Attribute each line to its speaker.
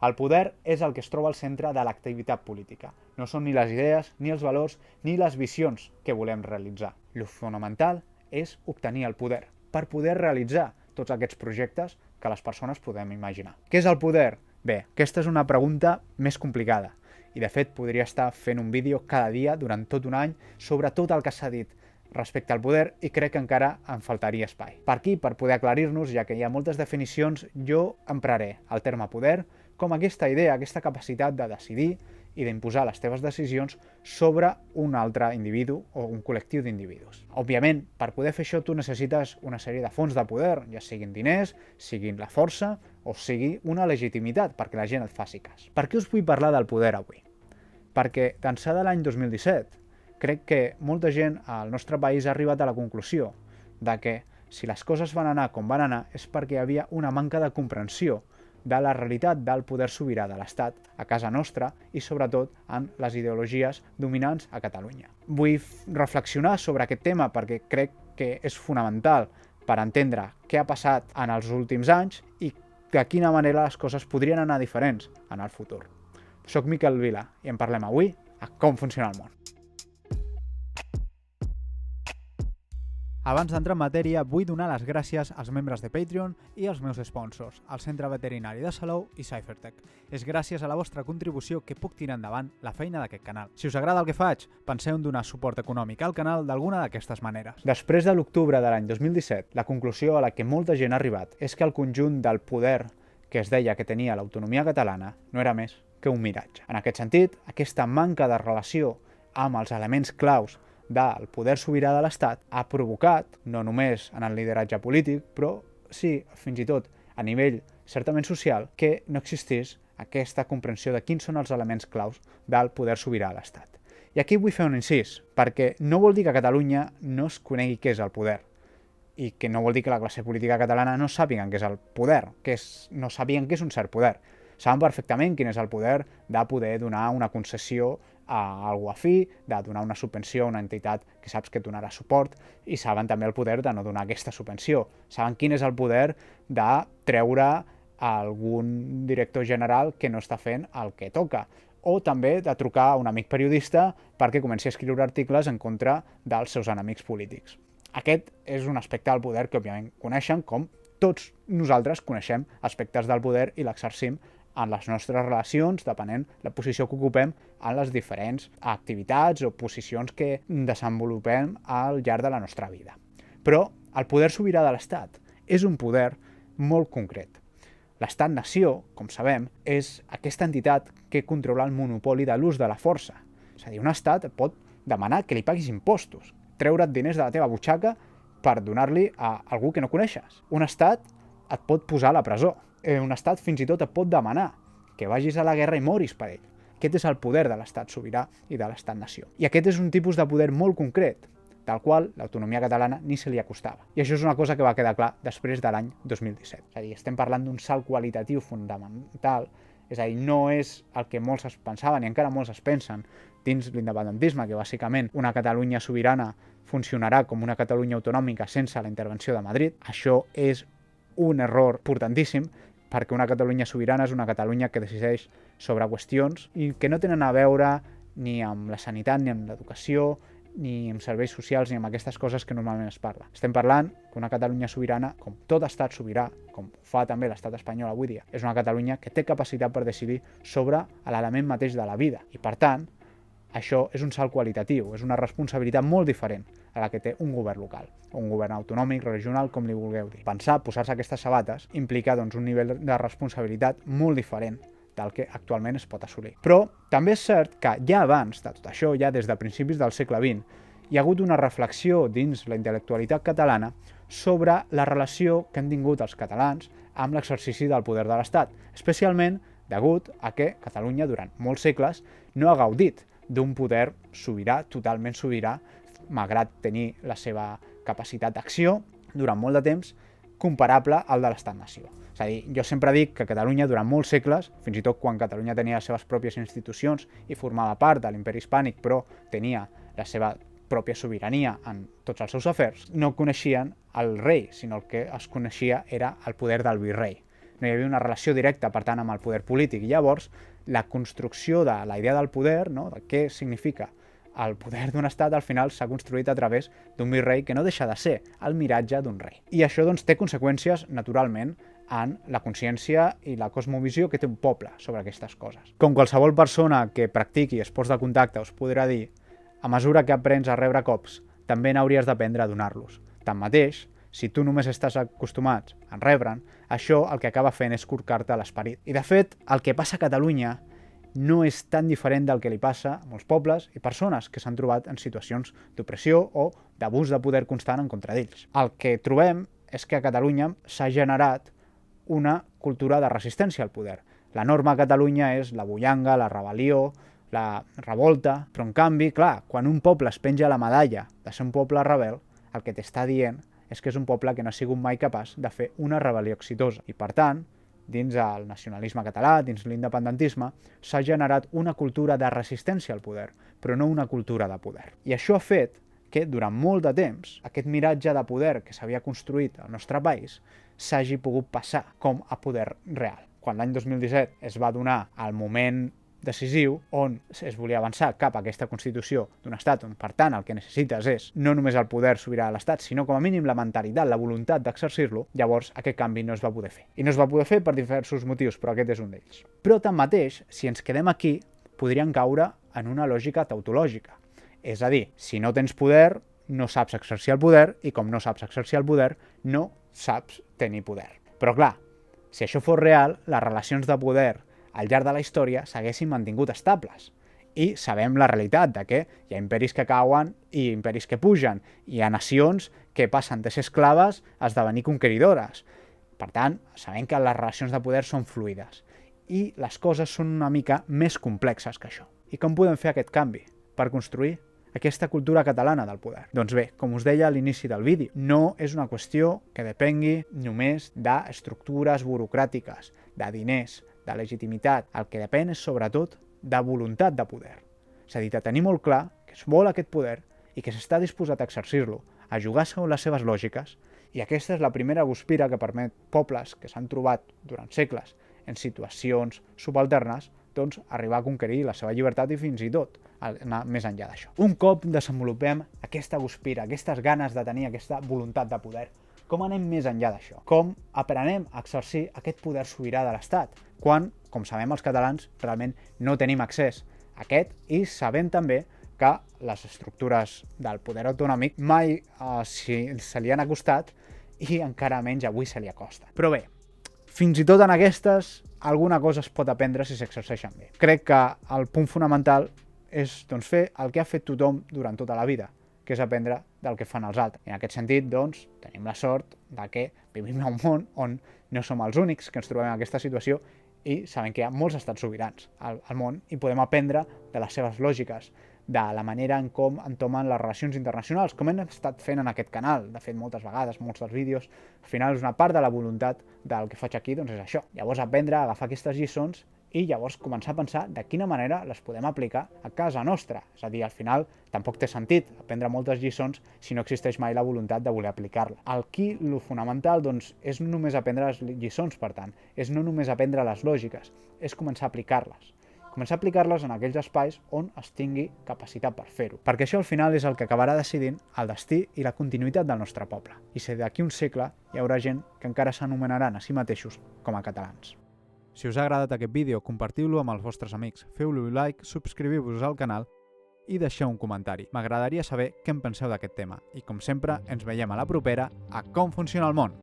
Speaker 1: El poder és el que es troba al centre de l'activitat política. No són ni les idees, ni els valors, ni les visions que volem realitzar. Lo fonamental és obtenir el poder, per poder realitzar tots aquests projectes que les persones podem imaginar. Què és el poder? Bé, aquesta és una pregunta més complicada i de fet podria estar fent un vídeo cada dia durant tot un any sobre tot el que s'ha dit respecte al poder i crec que encara em faltaria espai. Per aquí, per poder aclarir-nos, ja que hi ha moltes definicions, jo empraré el terme poder com aquesta idea, aquesta capacitat de decidir i d'imposar les teves decisions sobre un altre individu o un col·lectiu d'individus. Òbviament, per poder fer això tu necessites una sèrie de fonts de poder, ja siguin diners, siguin la força o sigui una legitimitat perquè la gent et faci cas. Per què us vull parlar del poder avui? Perquè d'ençà de l'any 2017 crec que molta gent al nostre país ha arribat a la conclusió de que si les coses van anar com van anar és perquè hi havia una manca de comprensió de la realitat del poder sobirà de l'Estat a casa nostra i sobretot en les ideologies dominants a Catalunya. Vull reflexionar sobre aquest tema perquè crec que és fonamental per entendre què ha passat en els últims anys i de quina manera les coses podrien anar diferents en el futur. Soc Miquel Vila i en parlem avui a Com funciona el món. Abans d'entrar en matèria, vull donar les gràcies als membres de Patreon i als meus sponsors, el Centre Veterinari de Salou i Cyphertech. És gràcies a la vostra contribució que puc tirar endavant la feina d'aquest canal. Si us agrada el que faig, penseu en donar suport econòmic al canal d'alguna d'aquestes maneres. Després de l'octubre de l'any 2017, la conclusió a la que molta gent ha arribat és que el conjunt del poder que es deia que tenia l'autonomia catalana no era més que un miratge. En aquest sentit, aquesta manca de relació amb els elements claus del poder sobirà de l'Estat ha provocat, no només en el lideratge polític, però sí, fins i tot a nivell certament social, que no existís aquesta comprensió de quins són els elements claus del poder sobirà de l'Estat. I aquí vull fer un incís, perquè no vol dir que a Catalunya no es conegui què és el poder, i que no vol dir que la classe política catalana no sàpiguen què és el poder, no sàpiguen què és un cert poder. Saben perfectament quin és el poder de poder donar una concessió a algú afí, de donar una subvenció a una entitat que saps que et donarà suport, i saben també el poder de no donar aquesta subvenció. Saben quin és el poder de treure algun director general que no està fent el que toca, o també de trucar a un amic periodista perquè comenci a escriure articles en contra dels seus enemics polítics. Aquest és un aspecte del poder que òbviament coneixen, com tots nosaltres coneixem aspectes del poder i l'exercim en les nostres relacions, depenent la posició que ocupem en les diferents activitats o posicions que desenvolupem al llarg de la nostra vida. Però el poder sobirà de l'Estat és un poder molt concret. L'Estat-nació, com sabem, és aquesta entitat que controla el monopoli de l'ús de la força. És a dir, un estat et pot demanar que li paguis impostos, treure't diners de la teva butxaca per donar-li a algú que no coneixes. Un estat et pot posar a la presó. Un estat fins i tot et pot demanar que vagis a la guerra i moris per ell. Aquest és el poder de l'estat sobirà i de l'estat-nació. I aquest és un tipus de poder molt concret, del qual l'autonomia catalana ni se li acostava. I això és una cosa que va quedar clar després de l'any 2017. És a dir, estem parlant d'un salt qualitatiu fundamental, és a dir, no és el que molts es pensaven i encara molts es pensen dins l'independentisme, que bàsicament una Catalunya sobirana funcionarà com una Catalunya autonòmica sense la intervenció de Madrid. Això és un error importantíssim, perquè una Catalunya sobirana és una Catalunya que decideix sobre qüestions i que no tenen a veure ni amb la sanitat, ni amb l'educació, ni amb serveis socials, ni amb aquestes coses que normalment es parla. Estem parlant que una Catalunya sobirana, com tot estat sobirà, com fa també l'estat espanyol avui dia, és una Catalunya que té capacitat per decidir sobre l'element mateix de la vida. I per tant, això és un salt qualitatiu, és una responsabilitat molt diferent a la que té un govern local, o un govern autonòmic, regional, com li vulgueu dir. Pensar, posar-se aquestes sabates, implica un nivell de responsabilitat molt diferent del que actualment es pot assolir. Però també és cert que ja abans de tot això, ja des de principis del segle XX, hi ha hagut una reflexió dins la intel·lectualitat catalana sobre la relació que han tingut els catalans amb l'exercici del poder de l'Estat, especialment degut a que Catalunya durant molts segles no ha gaudit d'un poder sobirà, totalment sobirà, malgrat tenir la seva capacitat d'acció durant molt de temps, comparable al de l'Estat-nació. És a dir, jo sempre dic que Catalunya durant molts segles, fins i tot quan Catalunya tenia les seves pròpies institucions i formava part de l'imperi hispànic, però tenia la seva pròpia sobirania en tots els seus afers, no coneixien el rei, sinó el que es coneixia era el poder del virrei. no hi havia una relació directa, per tant, amb el poder polític. I llavors, la construcció de la idea del poder, no? De què significa el poder d'un estat, al final s'ha construït a través d'un virrei que no deixa de ser el miratge d'un rei. I això doncs, té conseqüències, naturalment, en la consciència i la cosmovisió que té un poble sobre aquestes coses. Com qualsevol persona que practiqui esports de contacte us podrà dir, a mesura que aprens a rebre cops, també n'hauries d'aprendre a donar-los. Tanmateix, si tu només estàs acostumat a rebre'n, això el que acaba fent és corcar-te l'esperit. I de fet, el que passa a Catalunya no és tan diferent del que li passa a molts pobles i persones que s'han trobat en situacions d'opressió o d'abús de poder constant en contra d'ells. El que trobem és que a Catalunya s'ha generat una cultura de resistència al poder. La norma a Catalunya és la bullanga, la rebel·lió, la revolta, però en canvi, clar, quan un poble es penja la medalla de ser un poble rebel, el que t'està dient és que és un poble que no ha sigut mai capaç de fer una rebel·lió exitosa. I per tant, dins el nacionalisme català, dins l'independentisme, s'ha generat una cultura de resistència al poder, però no una cultura de poder. I això ha fet que durant molt de temps aquest miratge de poder que s'havia construït al nostre país s'hagi pogut passar com a poder real. Quan l'any 2017 es va donar el moment decisiu on es volia avançar cap a aquesta Constitució d'un estat on, per tant, el que necessites és no només el poder sobirà de l'estat, sinó com a mínim la mentalitat, la voluntat d'exercir-lo, llavors aquest canvi no es va poder fer. I no es va poder fer per diversos motius, però aquest és un d'ells. Però tanmateix, si ens quedem aquí, podríem caure en una lògica tautològica. És a dir, si no tens poder, no saps exercir el poder, i com no saps exercir el poder, no saps tenir poder. Però clar, si això fos real, les relacions de poder al llarg de la història s'haguessin mantingut estables. I sabem la realitat de que hi ha imperis que cauen i imperis que pugen. Hi ha nacions que passen de ser esclaves a esdevenir conqueridores. Per tant, sabem que les relacions de poder són fluides. I les coses són una mica més complexes que això. I com podem fer aquest canvi per construir aquesta cultura catalana del poder? Doncs bé, com us deia a l'inici del vídeo, no és una qüestió que depengui només d'estructures burocràtiques, de diners, de legitimitat. El que depèn és sobretot de voluntat de poder. És a dir, de tenir molt clar que es vol aquest poder i que s'està disposat a exercir-lo, a jugar segons les seves lògiques, i aquesta és la primera guspira que permet pobles que s'han trobat durant segles en situacions subalternes doncs, arribar a conquerir la seva llibertat i fins i tot anar més enllà d'això. Un cop desenvolupem aquesta guspira, aquestes ganes de tenir aquesta voluntat de poder, com anem més enllà d'això? Com aprenem a exercir aquest poder sobirà de l'Estat, quan, com sabem els catalans, realment no tenim accés a aquest i sabem també que les estructures del poder autonòmic mai se li han acostat i encara menys avui se li acosta. Però bé, fins i tot en aquestes, alguna cosa es pot aprendre si s'exerceixen bé. Crec que el punt fonamental és doncs, fer el que ha fet tothom durant tota la vida, que és aprendre del que fan els altres. I en aquest sentit, doncs, tenim la sort de que vivim en un món on no som els únics que ens trobem en aquesta situació i sabem que hi ha molts estats sobirans al món i podem aprendre de les seves lògiques, de la manera en com entomen les relacions internacionals, com hem estat fent en aquest canal. De fet, moltes vegades, molts dels vídeos, al final és una part de la voluntat del que faig aquí, doncs és això. Llavors aprendre a agafar aquestes lliçons i llavors començar a pensar de quina manera les podem aplicar a casa nostra. És a dir, al final tampoc té sentit aprendre moltes lliçons si no existeix mai la voluntat de voler aplicar-la. Lo fonamental doncs, és no només aprendre les lliçons, per tant, és no només aprendre les lògiques, és començar a aplicar-les. Començar a aplicar-les en aquells espais on es tingui capacitat per fer-ho. Perquè això al final és el que acabarà decidint el destí i la continuïtat del nostre poble. I si d'aquí un segle hi haurà gent que encara s'anomenaran a si mateixos com a catalans. Si us ha agradat aquest vídeo, compartiu-lo amb els vostres amics, feu-lo like, subscriviu-vos al canal i deixeu un comentari. M'agradaria saber què en penseu d'aquest tema. I com sempre, ens veiem a la propera a Com funciona el món!